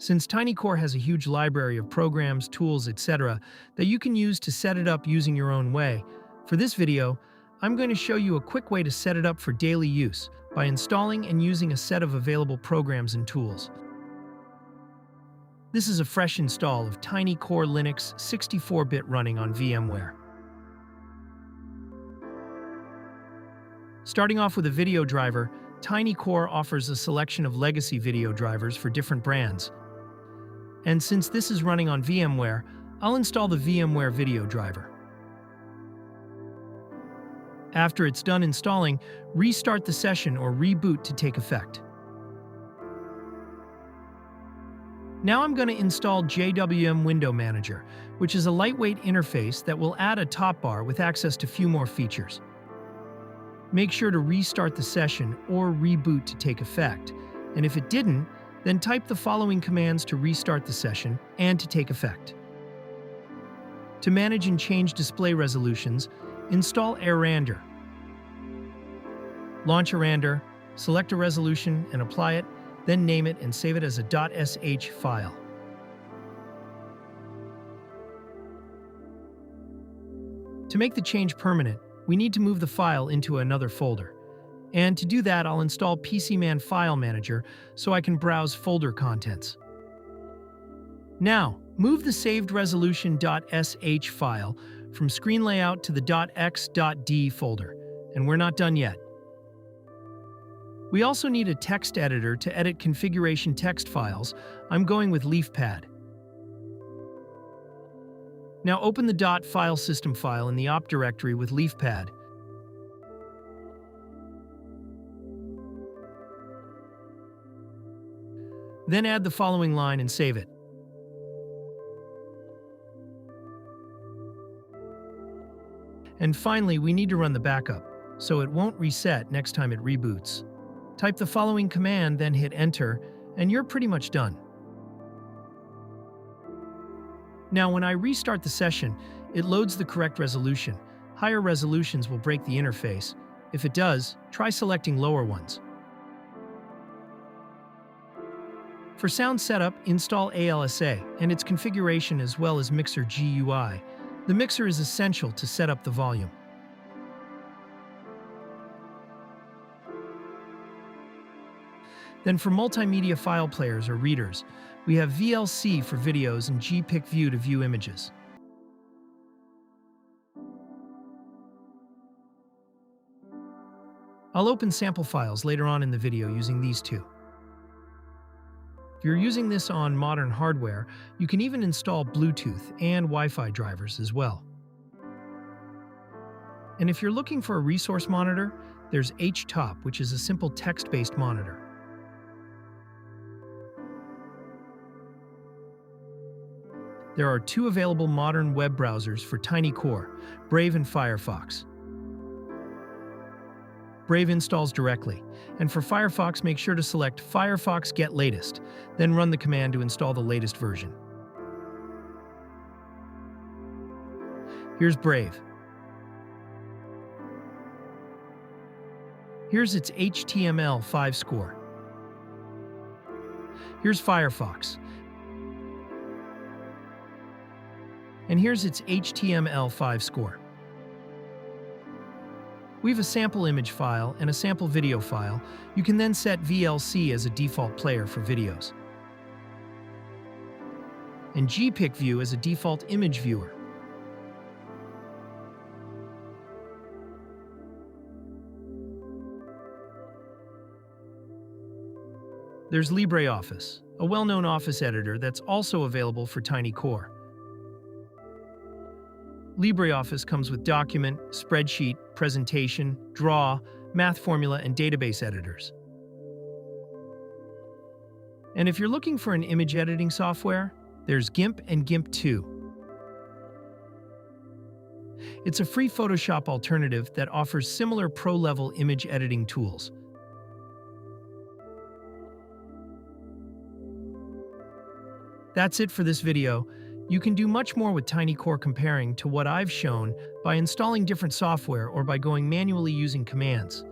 Since TinyCore has a huge library of programs, tools, etc. that you can use to set it up using your own way, for this video, I'm going to show you a quick way to set it up for daily use by installing and using a set of available programs and tools. This is a fresh install of TinyCore Linux 64-bit running on VMware. Starting off with a video driver, TinyCore offers a selection of legacy video drivers for different brands. And since this is running on VMware, I'll install the VMware video driver. After it's done installing, restart the session or reboot to take effect. Now I'm going to install JWM Window Manager, which is a lightweight interface that will add a top bar with access to few more features. Make sure to restart the session or reboot to take effect, and if it didn't, then type the following commands to restart the session and to take effect. To manage and change display resolutions, install Arander. Launch Arander, select a resolution and apply it, then name it and save it as a .sh file. To make the change permanent, we need to move the file into another folder. And to do that, I'll install PCMan File Manager so I can browse folder contents. Now, move the saved resolution .sh file from screen layout to the .x.d folder, and we're not done yet. We also need a text editor to edit configuration text files. I'm going with LeafPad. Now open the .file system file in the op directory with LeafPad. Then add the following line and save it. And finally, we need to run the backup, so it won't reset next time it reboots. Type the following command, then hit enter, and you're pretty much done. Now, when I restart the session, it loads the correct resolution. Higher resolutions will break the interface. If it does, try selecting lower ones. For sound setup, install ALSA and its configuration as well as Mixer GUI. The mixer is essential to set up the volume. Then for multimedia file players or readers, we have VLC for videos and GPIC-View to view images. I'll open sample files later on in the video using these two. If you're using this on modern hardware, you can even install Bluetooth and Wi-Fi drivers as well. And if you're looking for a resource monitor, there's HTOP, which is a simple text-based monitor. There are two available modern web browsers for TinyCore, Brave and Firefox. Brave installs directly, and for Firefox, make sure to select Firefox Get Latest, then run the command to install the latest version. Here's Brave. Here's its HTML5 score. Here's Firefox. And here's its HTML5 score. We have a sample image file and a sample video file. You can then set VLC as a default player for videos, and GPIC-View as a default image viewer. There's LibreOffice, a well-known office editor that's also available for TinyCore. LibreOffice comes with document, spreadsheet, presentation, draw, math formula, and database editors. And if you're looking for an image editing software, there's GIMP and GIMP 2. It's a free Photoshop alternative that offers similar pro-level image editing tools. That's it for this video. You can do much more with TinyCore comparing to what I've shown by installing different software or by going manually using commands.